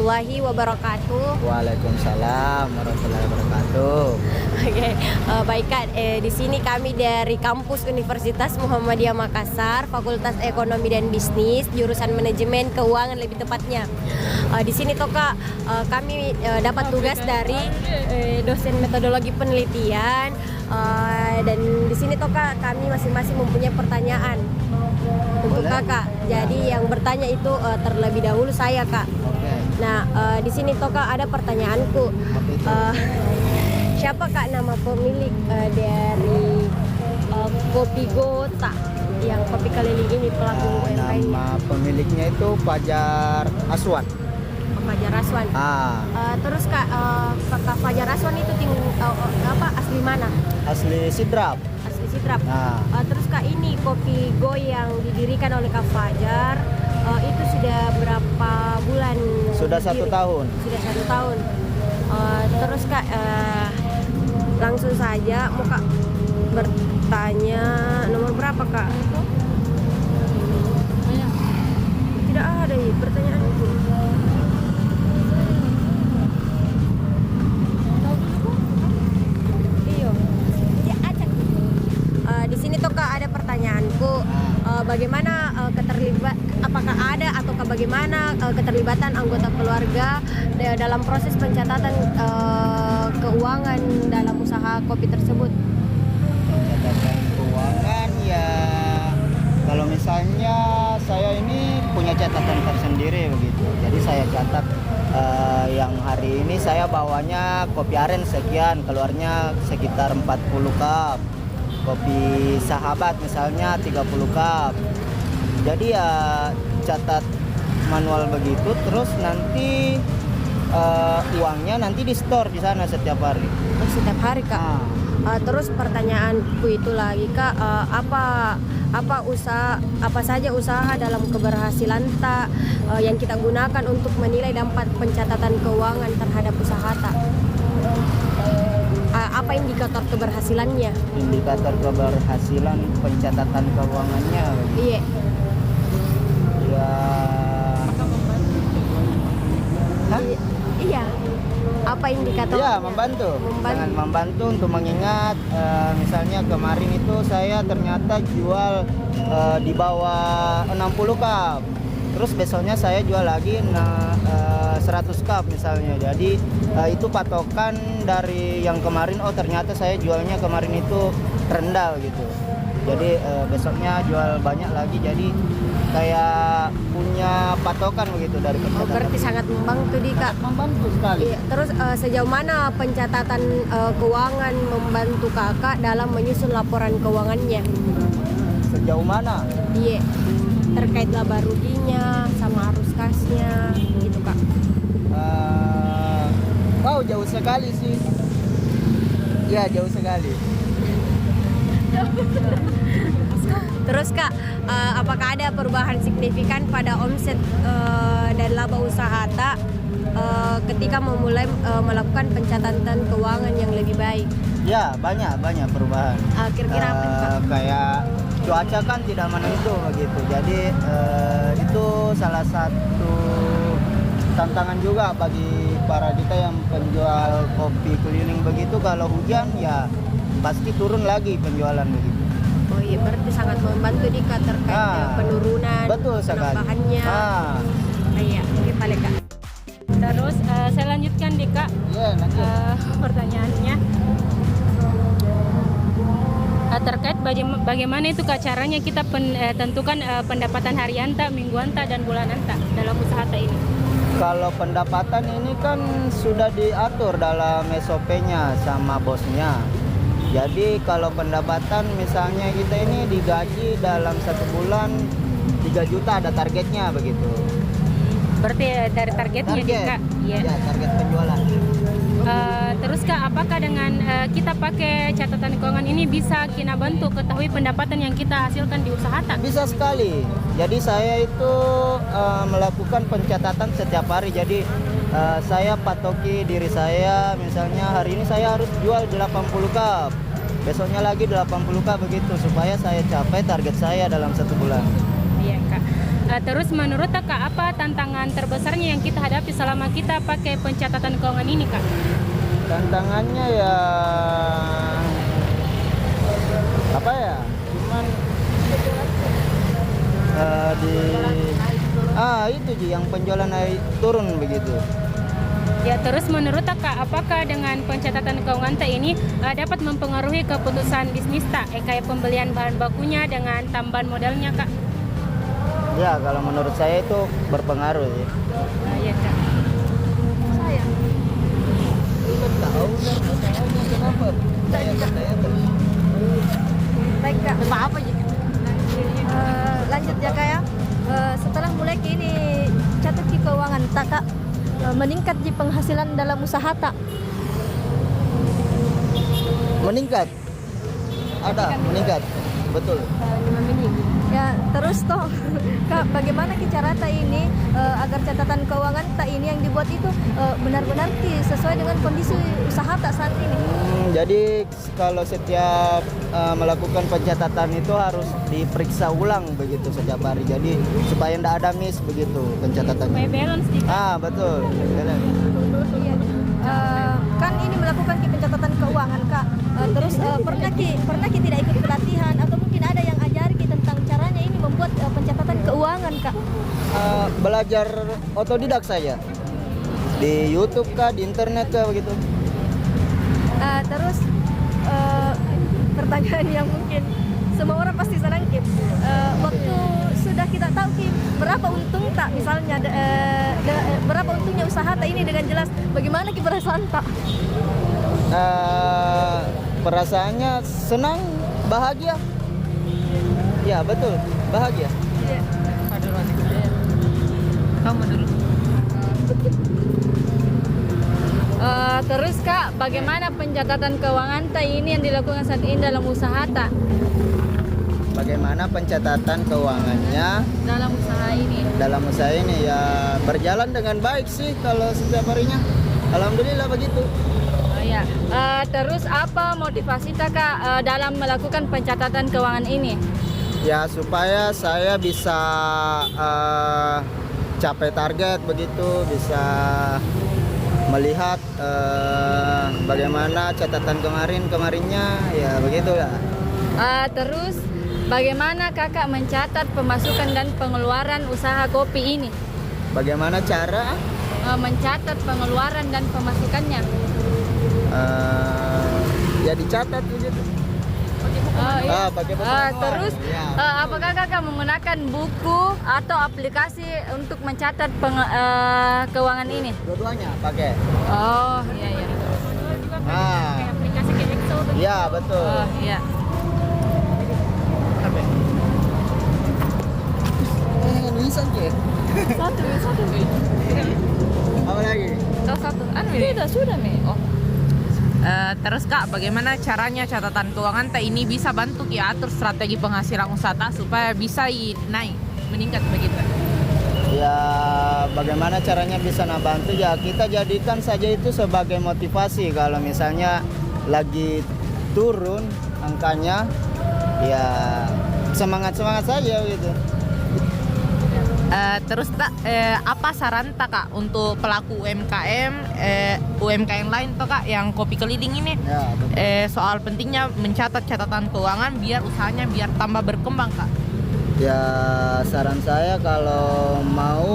warahmatullahi wabarakatuh. Waalaikumsalam warahmatullahi wabarakatuh. Oke, baik Kak. Di sini kami dari kampus Universitas Muhammadiyah Makassar, Fakultas Ekonomi dan Bisnis, jurusan Manajemen Keuangan lebih tepatnya. Di sini toh Kak, kami dapat tugas dari dosen metodologi penelitian, dan di sini toh Kak, kami masing-masing mempunyai pertanyaan untuk Boleh? Kakak. Jadi yang bertanya itu terlebih dahulu saya Kak. Oke. Nah, di sini toh Kak ada pertanyaanku. Apa itu? Siapa Kak nama pemilik dari Kopi Gota yang kopi keliling ini, pelaku UMKM? Nama pemiliknya itu Fajar Aswan. Fajar Aswan. Terus Kak, Kak Fajar Aswan itu asli mana? Asli Sidrap. Asli Sidrap. Nah. Terus Kak, ini Kopi Go yang didirikan oleh Kak Fajar itu sudah berapa bulan? Sudah berdiri? 1 tahun. Sudah 1 tahun. Terus Kak, langsung saja mau Kak bertanya, nomor berapa Kak? Tidak ada ya pertanyaan itu. Iya. Ya, acak. Di sini tuh Kak ada pertanyaanku. Bagaimana apakah ada ataukah bagaimana keterlibatan anggota keluarga dalam proses pencatatan keuangan dalam usaha kopi tersebut? Catatan keuangan ya, kalau misalnya saya ini punya catatan tersendiri begitu. Jadi saya catat yang hari ini saya bawanya kopi aren sekian, keluarnya sekitar 40 cup. Kopi sahabat misalnya 30 cup. Jadi ya catat manual begitu, terus nanti uangnya nanti di store di sana setiap hari. Setiap hari Kak. Terus pertanyaanku itu lagi Kak, apa saja usaha dalam keberhasilan yang kita gunakan untuk menilai dampak pencatatan keuangan terhadap usaha apa indikator keberhasilannya? Indikator keberhasilan pencatatan keuangannya begitu. Iya. Ya. Hah? Iya. Apa indikatornya? Ya, membantu. Sangat membantu untuk mengingat misalnya kemarin itu saya ternyata jual di bawah 60 cup. Terus besoknya saya jual lagi 100 cup misalnya. Jadi itu patokan dari yang kemarin, oh ternyata saya jualnya kemarin itu rendah gitu. Jadi besoknya jual banyak lagi, jadi kayak punya patokan begitu dari pencatatan. Berarti sangat membantu di Kak. Membantu sekali. Iya. Terus sejauh mana pencatatan keuangan membantu Kakak dalam menyusun laporan keuangannya? Sejauh mana? Iya. Terkait laba ruginya sama arus kasnya gitu Kak. Wow, jauh sekali sih. Ya, jauh sekali. Terus Kak, apakah ada perubahan signifikan pada omset dan laba usaha ketika memulai melakukan pencatatan keuangan yang lebih baik? Ya, banyak perubahan. Kira-kira apa tuh, Kak? Kayak cuaca kan tidak menentu begitu. Jadi itu salah satu tantangan juga bagi para kita yang penjual kopi keliling begitu. Kalau hujan ya pasti turun lagi penjualan begitu. Oh iya, berarti sangat membantu di Kak terkait penurunan, betul sekali. penambahannya. Iya, kita lihat Kak. Terus saya lanjutkan di Kak. Iya, lanjut. Pertanyaannya terkait bagaimana itu Kak caranya kita tentukan pendapatan harian mingguan dan bulanan dalam usaha ini? Kalau pendapatan ini kan sudah diatur dalam SOP-nya sama bosnya. Jadi kalau pendapatan misalnya kita ini digaji dalam 1 bulan 3 juta ada targetnya begitu. Berarti dari targetnya Target. Kak? Iya. Ya, target penjualan. Terus Kak, apakah dengan kita pakai catatan keuangan ini bisa kita bantu ketahui pendapatan yang kita hasilkan di usaha Bisa sekali. Jadi saya itu melakukan pencatatan setiap hari. Jadi saya patoki diri saya, misalnya hari ini saya harus jual 80 cup, besoknya lagi 80 cup begitu, supaya saya capai target saya dalam 1 bulan. Iya Kak. Terus menurut Kak, apa tantangan terbesarnya yang kita hadapi selama kita pakai pencatatan keuangan ini, Kak? Tantangannya ya apa ya? Cuman itu Ji, yang penjualan naik turun begitu. Ya, terus menurut Kak, apakah dengan pencatatan keuangan ini dapat mempengaruhi keputusan bisnis kayak pembelian bahan bakunya dengan tambahan modalnya, Kak? Ya, kalau menurut saya itu berpengaruh ya. Iya, Kak. Baik Kak. Apa aja? Lanjut ya Kak ya. Setelah mulai kini catat di keuangan tak Kak, meningkat di penghasilan dalam usaha tak? Meningkat. Ada, meningkat. Betul. Ya terus toh Kak, bagaimana cara tak ini agar catatan keuangan tak ini yang dibuat itu benar-benar sesuai dengan kondisi usaha tak saat ini? Jadi kalau setiap melakukan pencatatan itu harus diperiksa ulang begitu setiap hari. Jadi supaya tidak ada miss begitu pencatatannya. Supaya balance nih, Kak. Betul. Balance. Iya. Kan ini melakukan pencatatan keuangan Kak. Terus pernah tidak ikut pelatihan atau mungkin ada yang ajari tentang caranya ini membuat pencatatan keuangan Kak? Belajar otodidak saja di YouTube kah, di internet kah begitu. Terus pertanyaan yang mungkin semua orang pasti senang Kim, waktu sudah kita tahu Kim berapa untung tak misalnya berapa untungnya usaha tak ini dengan jelas, bagaimana Kim perasaan tak? Perasaannya senang, bahagia. Ya betul, bahagia. Iya. Kamu dulu. Terus Kak, bagaimana pencatatan keuangan tak ini yang dilakukan saat ini dalam usaha tak? Bagaimana pencatatan keuangannya Dalam usaha ini? dalam usaha ini ya berjalan dengan baik sih kalau setiap harinya. Alhamdulillah begitu. Oh ya. Terus apa motivasi tak Kak dalam melakukan pencatatan keuangan ini? Ya supaya saya bisa capai target begitu, bisa melihat bagaimana catatan kemarinnya ya begitu ya. Terus bagaimana Kakak mencatat pemasukan dan pengeluaran usaha kopi ini? Bagaimana cara Mencatat pengeluaran dan pemasukannya. ya dicatat begitu. Iya. Pakai buku manual. Terus Ya. apakah Kakak menggunakan buku atau aplikasi untuk mencatat keuangan ini? Dua-duanya pakai. Oh iya iya. Kayak aplikasi kayak Excel begitu. Ya betul. Oh iya. Nulisan ke? Satu. Apa lagi? Satu. Sudah nih. Oh. Terus Kak, bagaimana caranya catatan keuangan teh ini bisa bantu atur strategi penghasilan usaha supaya bisa naik, meningkat begitu? Ya bagaimana caranya bisa bantu ya kita jadikan saja itu sebagai motivasi kalau misalnya lagi turun angkanya ya semangat saja gitu. Terus apa saran Kak untuk pelaku UMKM lain Kak yang kopi keliling ini? Ya, betul. Soal pentingnya mencatat catatan keuangan biar usahanya biar tambah berkembang Kak. Ya saran saya kalau mau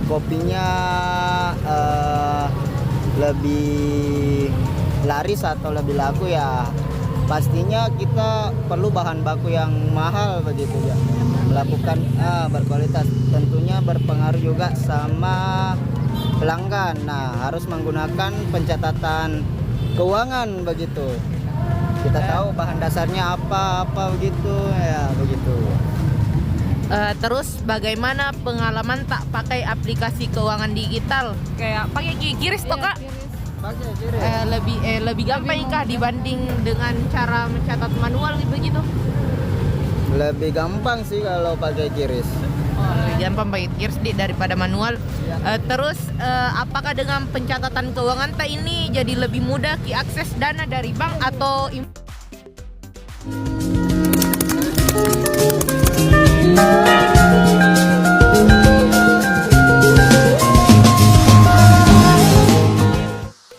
kopinya lebih laris atau lebih laku ya pastinya kita perlu bahan baku yang mahal begitu ya. Melakukan berkualitas tentunya berpengaruh juga sama pelanggan. Nah harus menggunakan pencatatan keuangan begitu. Kita tahu bahan dasarnya apa begitu ya begitu. Terus bagaimana pengalaman tak pakai aplikasi keuangan digital kayak pakai QRIS toh Kak? Pakai kiri. Lebih gampang kah dibanding dengan cara mencatat manual begitu? Lebih gampang sih kalau pakai QRIS. Lebih gampang pakai QRIS daripada manual. Terus apakah dengan pencatatan keuangan tak ini jadi lebih mudah akses dana dari bank atau